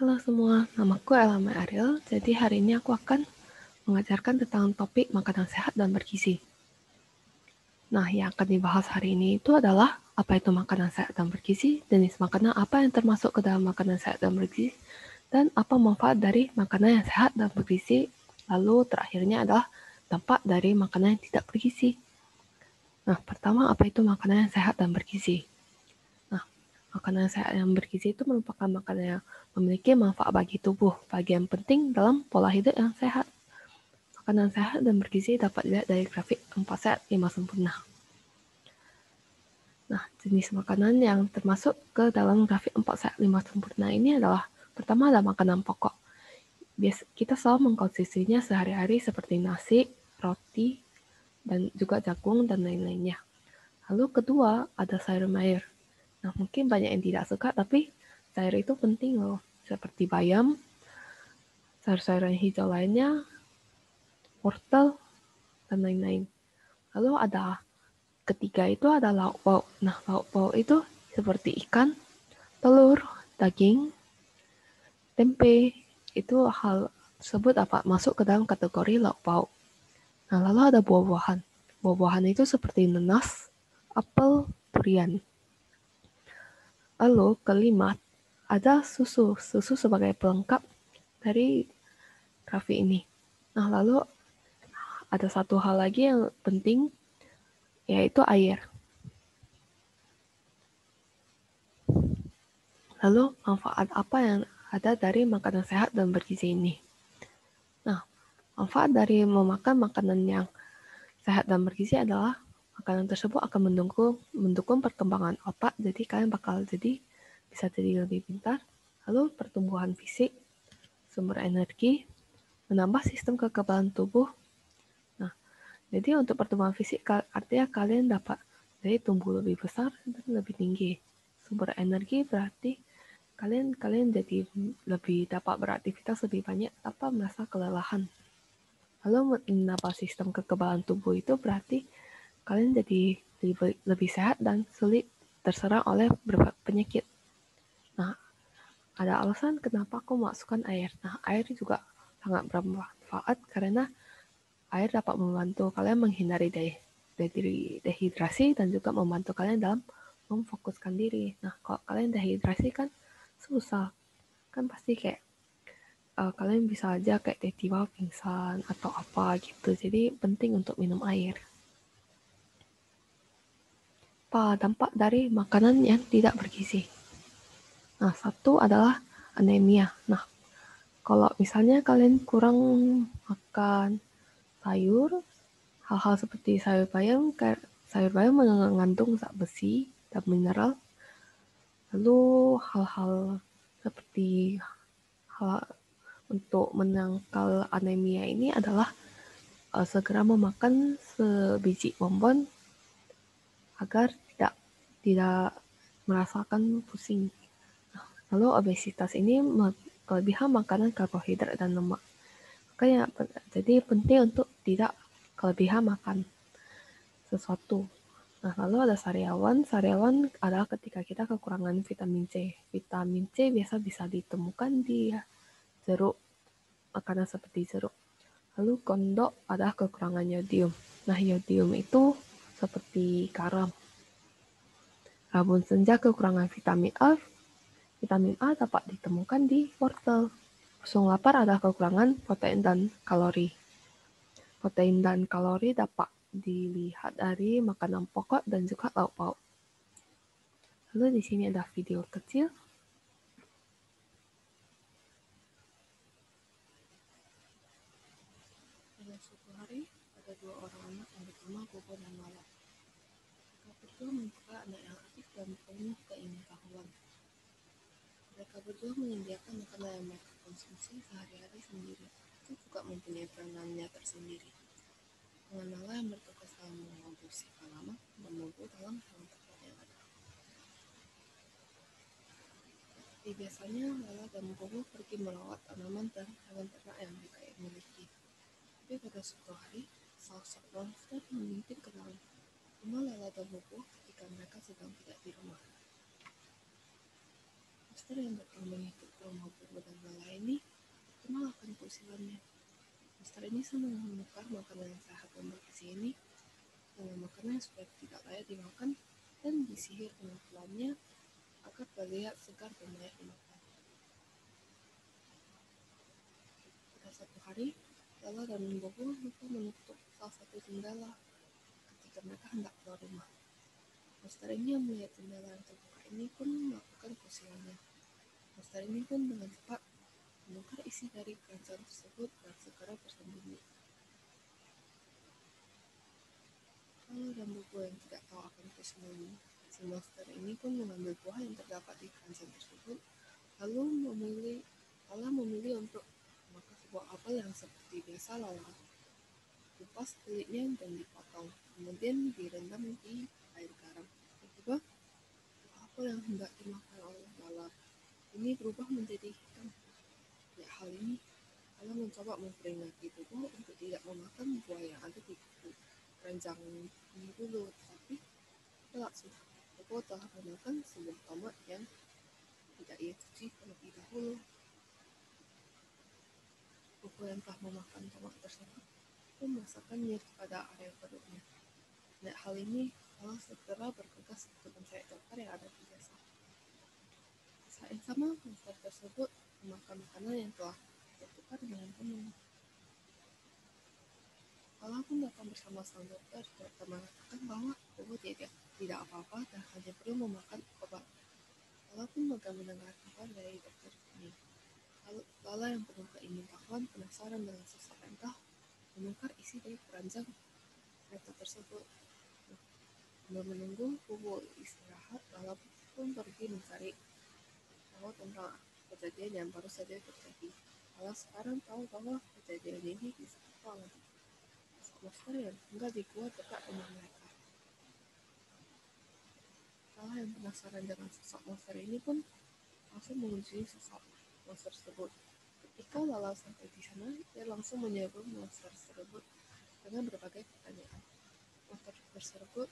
Halo semua, namaku Elama Ariel. Jadi hari ini aku akan mengajarkan tentang topik makanan sehat dan bergizi. Nah, yang akan dibahas hari ini itu adalah apa itu makanan sehat dan bergizi, jenis makanan apa yang termasuk ke dalam makanan sehat dan bergizi, dan apa manfaat dari makanan yang sehat dan bergizi. Lalu terakhirnya adalah dampak dari makanan yang tidak bergizi. Nah, pertama apa itu makanan yang sehat dan bergizi? Makanan sehat yang bergizi itu merupakan makanan yang memiliki manfaat bagi tubuh, bagian penting dalam pola hidup yang sehat. Makanan sehat dan bergizi dapat dilihat dari grafik 4 sehat 5 sempurna. Nah, jenis makanan yang termasuk ke dalam grafik 4 sehat 5 sempurna ini adalah pertama ada makanan pokok. Kita selalu mengkonsumsinya sehari-hari seperti nasi, roti, dan juga jagung dan lain-lainnya. Lalu kedua ada sayur mayur. Nah, mungkin banyak yang tidak suka, tapi sayur itu penting loh. Seperti bayam, sayur-sayuran hijau lainnya, wortel, dan lain-lain. Lalu ada ketiga itu ada lauk pauk. Nah, lauk pauk itu seperti ikan, telur, daging, tempe. Itu hal tersebut dapat masuk ke dalam kategori lauk pauk. Nah, lalu ada buah-buahan. Buah-buahan itu seperti nanas, apel, durian. Lalu kelima, ada susu. Susu sebagai pelengkap dari grafik ini. Nah, lalu ada satu hal lagi yang penting, yaitu air. Lalu, manfaat apa yang ada dari makanan sehat dan bergizi ini? Nah, manfaat dari memakan makanan yang sehat dan bergizi adalah makanan tersebut akan mendukung perkembangan otak, jadi kalian bakal bisa jadi lebih pintar. Lalu pertumbuhan fisik, sumber energi, menambah sistem kekebalan tubuh. Nah, jadi untuk pertumbuhan fisik artinya kalian dapat jadi tumbuh lebih besar dan lebih tinggi. Sumber energi berarti kalian jadi lebih dapat beraktivitas lebih banyak tanpa merasa kelelahan. Lalu menambah sistem kekebalan tubuh itu berarti kalian jadi lebih sehat dan sulit terserang oleh berbagai penyakit. Nah, ada alasan kenapa aku masukkan air. Nah, air juga sangat bermanfaat karena air dapat membantu kalian menghindari dehidrasi dan juga membantu kalian dalam memfokuskan diri. Nah, kalau kalian dehidrasi kan susah. Kan pasti kayak kalian bisa aja kayak tiba-tiba pingsan atau apa gitu. Jadi penting untuk minum air. Apa dampak dari makanan yang tidak bergizi? Nah, satu adalah anemia. Nah, kalau misalnya kalian kurang makan sayur, hal-hal seperti sayur bayam mengandung zat besi dan mineral. Lalu hal-hal seperti hal untuk menangkal anemia ini adalah segera memakan sebiji bonbon agar tidak merasakan pusing. Lalu obesitas ini kelebihan makanan karbohidrat dan lemak. Makanya jadi penting untuk tidak kelebihan makan sesuatu. Nah, lalu ada sariawan. Sariawan adalah ketika kita kekurangan vitamin C. Vitamin C biasa bisa ditemukan di jeruk, makanan seperti jeruk. Lalu kondok adalah kekurangan yodium. Nah, yodium itu seperti garam. Rabun senja kekurangan vitamin A. Vitamin A dapat ditemukan di wortel. Pusung lapar adalah kekurangan protein dan kalori. Protein dan kalori dapat dilihat dari makanan pokok dan juga lauk pauk. Lalu di sini ada video kecil. Pada suatu hari, ada dua orang anak yang bernama Bobo dan Lala. Mereka berdua merupakan anak yang aktif dan penuh keingintahuan. Mereka berdua menyediakan makanan yang mereka konsumsi sehari-hari sendiri. Itu juga mempunyai peranannya tersendiri. Dengan Lala yang bertugas dalam memproduksi halaman dan Bobo dalam halaman tempat yang ada. Jadi biasanya Lala dan Bobo pergi merawat tanaman dan hewan ternak yang mereka miliki. Tapi pada suatu hari, salah seorang monster mengintip ke dalam rumah Lala dan Bobo ketika mereka sedang tidak di rumah. Monster Monster yang datang mengikuti rumah burung dan lala ini mengalahkan keusilannya. Monster ini senang menukar makanan yang sehat dan bergizi ini dengan makanan yang sudah tidak layak dimakan dan disihir dengan pelannya agar terlihat segar dan layak dimakan. Pada satu hari, Lala dan Bobo lupa menutup salah satu jendela ketika mereka hendak keluar rumah. Monster ini yang melihat jendela yang terbuka ini pun melakukan keusilannya. Monster ini pun dengan cepat menukar isi dari keranjang tersebut dan segera bersembunyi. Lala dan Bobo yang tidak tahu akan keusilan si monster ini pun mengambil buah yang terdapat di keranjang tersebut, lalu memilih untuk memakan sebuah apel yang seperti biasa Lala kupas kulitnya dan dipotong, kemudian direndam di air garam. Tiba-tiba apel yang hendak dimakan oleh Lala ini berubah menjadi hitam. Ya, hal ini Lala mencoba memperingati Bobo untuk tidak memakan buah yang ada di keranjang ini dulu, tapi kelak sudah. Bobo telah memakan sebuah tomat yang tidak ia cuci terlebih dahulu. Bobo yang telah memakan tomat tersebut memasakkannya kepada area perutnya. Melihat hal ini, Lala segera bergegas untuk mencari dokter yang ada di desa. Saat yang sama, monster tersebut memakan makanan yang telah ditukar dengan teman. Lala pun datang bersama sang dokter. Dokter mengatakan bahwa Bobo tidak apa-apa dan hanya perlu memakan obat. Lala pun lega mendengar kabar dari dokter ini. Lala yang penuh keingintahuan penasaran dengan sosok yang telah menukar isi dari keranjang kereta tersebut. Sambil menunggu Bobo istirahat, Lala pun pergi mencari tahu tentang kejadian yang baru saja terjadi. Lala sekarang tahu bahwa kejadian ini disebabkan oleh monster yang tinggal di gua dekat rumah mereka. Lala yang penasaran dengan sosok monster ini pun langsung mengunjungi sosok monster tersebut. Ketika Lala sampai di sana, dia langsung menyerbu monster tersebut dengan berbagai pertanyaan. Monster tersebut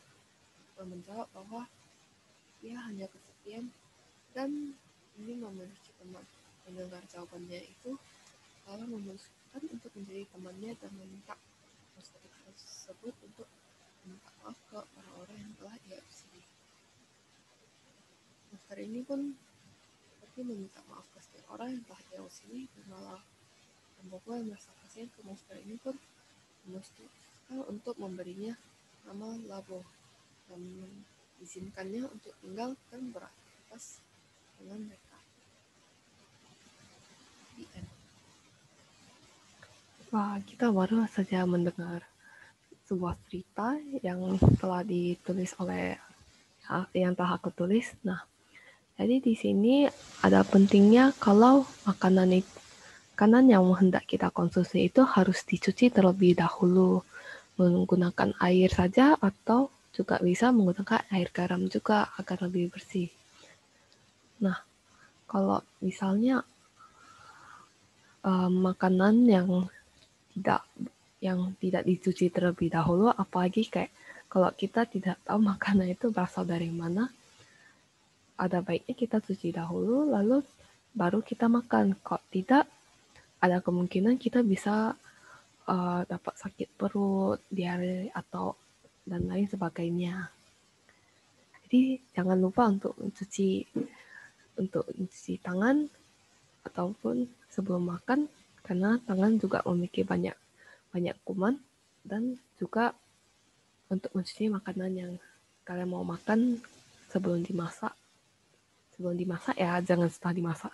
menjawab bahwa ia hanya kesepian dan ingin memiliki teman. Mendengar jawabannya itu, Lala memutuskan untuk menjadi temannya dan meminta monster tersebut untuk meminta maaf ke orang-orang yang telah ia usiri. Monster ini pun pergi meminta maaf ke setiap orang yang telah ia usiri, dan Lala dan Bobo yang merasa kasihan ke monster ini pun memutuskan untuk memberinya nama Labo dan mengizinkannya untuk tinggal dan beraktivitas dengan mereka. Wah, kita baru saja mendengar sebuah cerita yang telah ditulis oleh yang telah aku tulis. Nah, jadi di sini ada pentingnya kalau makanan yang hendak kita konsumsi itu harus dicuci terlebih dahulu menggunakan air saja atau juga bisa menggunakan air garam juga agar lebih bersih. Nah, kalau misalnya makanan yang tidak dicuci terlebih dahulu, apalagi kayak kalau kita tidak tahu makanan itu berasal dari mana, ada baiknya kita cuci dahulu lalu baru kita makan. Kalau tidak, ada kemungkinan kita bisa dapat sakit perut, diare atau dan lain sebagainya. Jadi jangan lupa untuk mencuci tangan ataupun sebelum makan, karena tangan juga memiliki banyak kuman, dan juga untuk mencuci makanan yang kalian mau makan sebelum dimasak ya, jangan setelah dimasak.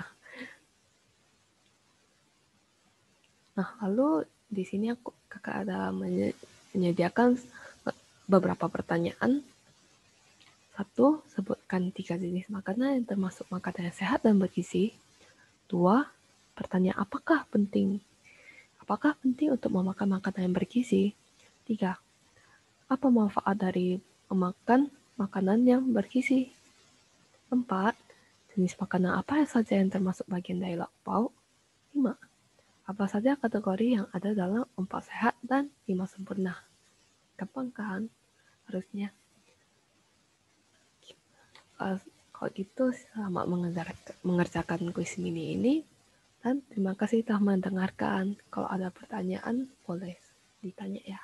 Nah, lalu di sini kakak ada menyediakan beberapa pertanyaan. 1. Sebutkan 3 jenis makanan yang termasuk makanan yang sehat dan bergizi. 2. Pertanyaan apakah penting untuk memakan makanan yang bergizi? 3. Apa manfaat dari memakan makanan yang bergizi? 4. Jenis makanan apa saja yang termasuk bagian dari lauk pauk? 5. Apa saja kategori yang ada dalam 4 sehat dan 5 sempurna? Gampang kan? Harusnya. Kalau gitu, selamat mengerjakan kuis mini ini, dan terima kasih telah mendengarkan. Kalau ada pertanyaan, boleh ditanya ya.